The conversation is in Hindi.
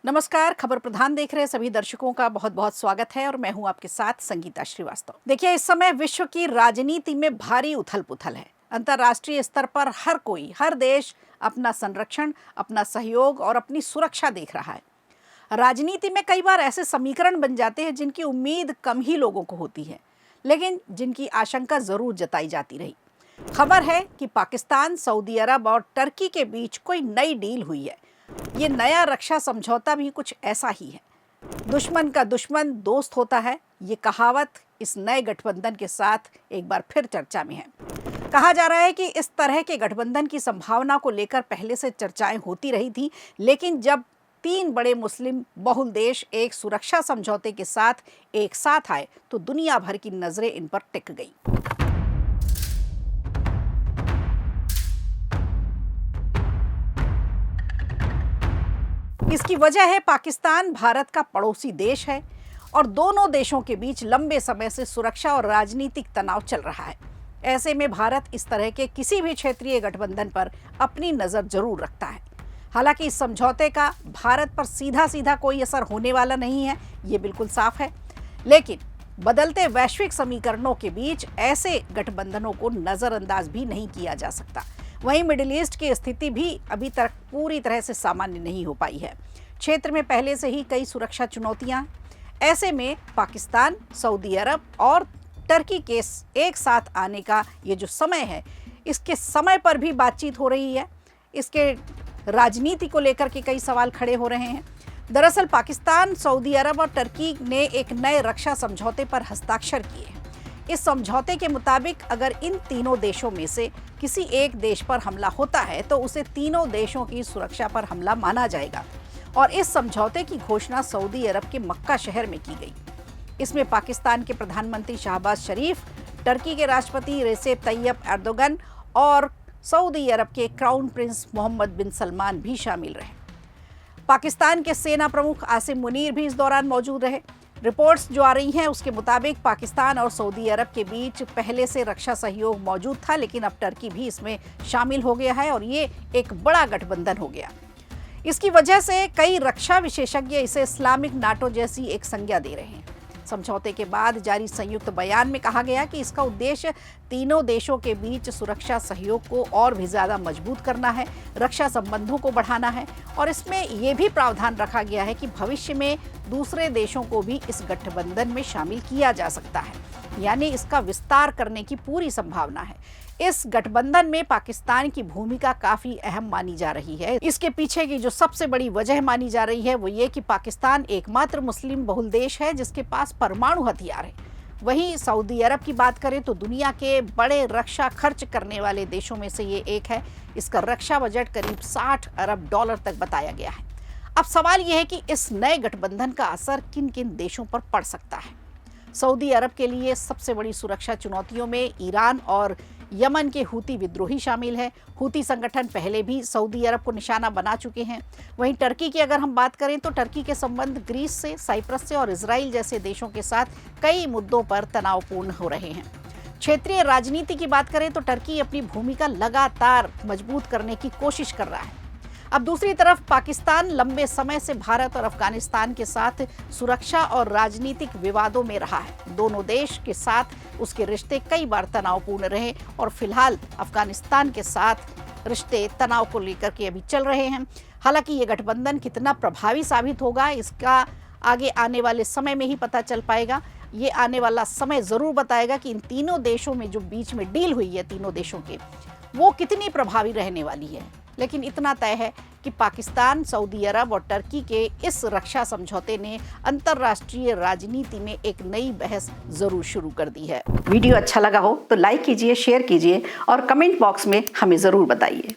नमस्कार। खबर प्रधान देख रहे सभी दर्शकों का बहुत बहुत स्वागत है और मैं हूं आपके साथ संगीता श्रीवास्तव। देखिए, इस समय विश्व की राजनीति में भारी उथल पुथल है। अंतर्राष्ट्रीय स्तर पर हर देश अपना संरक्षण, अपना सहयोग और अपनी सुरक्षा देख रहा है। राजनीति में कई बार ऐसे समीकरण बन जाते हैं जिनकी उम्मीद कम ही लोगों को होती है, लेकिन जिनकी आशंका जरूर जताई जाती रही। खबर है कि पाकिस्तान, सऊदी अरब और टर्की के बीच कोई नई डील हुई है। ये नया रक्षा समझौता भी कुछ ऐसा ही है। दुश्मन का दुश्मन दोस्त होता है, ये कहावत इस नए गठबंधन के साथ एक बार फिर चर्चा में है। कहा जा रहा है कि इस तरह के गठबंधन की संभावना को लेकर पहले से चर्चाएं होती रही थी, लेकिन जब तीन बड़े मुस्लिम बहुल देश एक सुरक्षा समझौते के साथ एक साथ आए तो दुनिया भर की नजरें इन पर टिक गई। इसकी वजह है पाकिस्तान भारत का पड़ोसी देश है और दोनों देशों के बीच लंबे समय से सुरक्षा और राजनीतिक तनाव चल रहा है। ऐसे में भारत इस तरह के किसी भी क्षेत्रीय गठबंधन पर अपनी नज़र जरूर रखता है। हालांकि इस समझौते का भारत पर सीधा सीधा कोई असर होने वाला नहीं है, ये बिल्कुल साफ है। लेकिन बदलते वैश्विक समीकरणों के बीच ऐसे गठबंधनों को नज़रअंदाज भी नहीं किया जा सकता। वहीं मिडिल ईस्ट की स्थिति भी अभी तक पूरी तरह से सामान्य नहीं हो पाई है। क्षेत्र में पहले से ही कई सुरक्षा चुनौतियां। ऐसे में पाकिस्तान, सऊदी अरब और टर्की के एक साथ आने का ये जो समय है, इसके समय पर भी बातचीत हो रही है। इसके राजनीति को लेकर के कई सवाल खड़े हो रहे हैं। दरअसल पाकिस्तान, सऊदी अरब और टर्की ने एक नए रक्षा समझौते पर हस्ताक्षर किए हैं। इस समझौते के मुताबिक अगर इन तीनों देशों में से किसी एक देश पर हमला होता है तो उसे तीनों देशों की सुरक्षा पर हमला माना जाएगा और इस समझौते की घोषणा सऊदी अरब के मक्का शहर में की गई। इसमें पाकिस्तान के प्रधानमंत्री शहबाज शरीफ, टर्की के राष्ट्रपति रेसेप तैयब एर्दोगन और सऊदी अरब के क्राउन प्रिंस मोहम्मद बिन सलमान भी शामिल रहे। पाकिस्तान के सेना प्रमुख आसिम मुनीर भी इस दौरान मौजूद रहे। रिपोर्ट्स जो आ रही हैं उसके मुताबिक पाकिस्तान और सऊदी अरब के बीच पहले से रक्षा सहयोग मौजूद था, लेकिन अब टर्की भी इसमें शामिल हो गया है और ये एक बड़ा गठबंधन हो गया। इसकी वजह से कई रक्षा विशेषज्ञ इसे इस्लामिक नाटो जैसी एक संज्ञा दे रहे हैं। समझौते के बाद जारी संयुक्त बयान में कहा गया कि इसका उद्देश्य तीनों देशों के बीच सुरक्षा सहयोग को और भी ज़्यादा मजबूत करना है, रक्षा संबंधों को बढ़ाना है और इसमें यह भी प्रावधान रखा गया है कि भविष्य में दूसरे देशों को भी इस गठबंधन में शामिल किया जा सकता है, यानी इसका विस्तार करने की पूरी संभावना है। इस गठबंधन में पाकिस्तान की भूमिका काफी अहम मानी जा रही है। इसके पीछे की जो सबसे बड़ी वजह मानी जा रही है वो ये कि पाकिस्तान एकमात्र मुस्लिम बहुल देश है जिसके पास परमाणु हथियार है। वहीं सऊदी अरब की बात करें तो दुनिया के बड़े रक्षा खर्च करने वाले देशों में से ये एक है। इसका रक्षा बजट करीब 60 अरब डॉलर तक बताया गया है। अब सवाल यह है कि इस नए गठबंधन का असर किन किन देशों पर पड़ सकता है। सऊदी अरब के लिए सबसे बड़ी सुरक्षा चुनौतियों में ईरान और यमन के हूती विद्रोही शामिल है। हूती संगठन पहले भी सऊदी अरब को निशाना बना चुके हैं। वहीं टर्की की अगर हम बात करें तो टर्की के संबंध ग्रीस से, साइप्रस से और इजराइल जैसे देशों के साथ कई मुद्दों पर तनावपूर्ण हो रहे हैं। क्षेत्रीय राजनीति की बात करें तो टर्की अपनी भूमिका लगातार मजबूत करने की कोशिश कर रहा है। अब दूसरी तरफ पाकिस्तान लंबे समय से भारत और अफगानिस्तान के साथ सुरक्षा और राजनीतिक विवादों में रहा है। दोनों देश के साथ उसके रिश्ते कई बार तनावपूर्ण रहे और फिलहाल अफगानिस्तान के साथ रिश्ते तनाव को लेकर के अभी चल रहे हैं। हालांकि ये गठबंधन कितना प्रभावी साबित होगा इसका आगे आने वाले समय में ही पता चल पाएगा। ये आने वाला समय ज़रूर बताएगा कि इन तीनों देशों में जो बीच में डील हुई है तीनों देशों के, वो कितनी प्रभावी रहने वाली है। लेकिन इतना तय है कि पाकिस्तान, सऊदी अरब और टर्की के इस रक्षा समझौते ने अंतर्राष्ट्रीय राजनीति में एक नई बहस जरूर शुरू कर दी है। वीडियो अच्छा लगा हो तो लाइक कीजिए, शेयर कीजिए और कमेंट बॉक्स में हमें ज़रूर बताइए।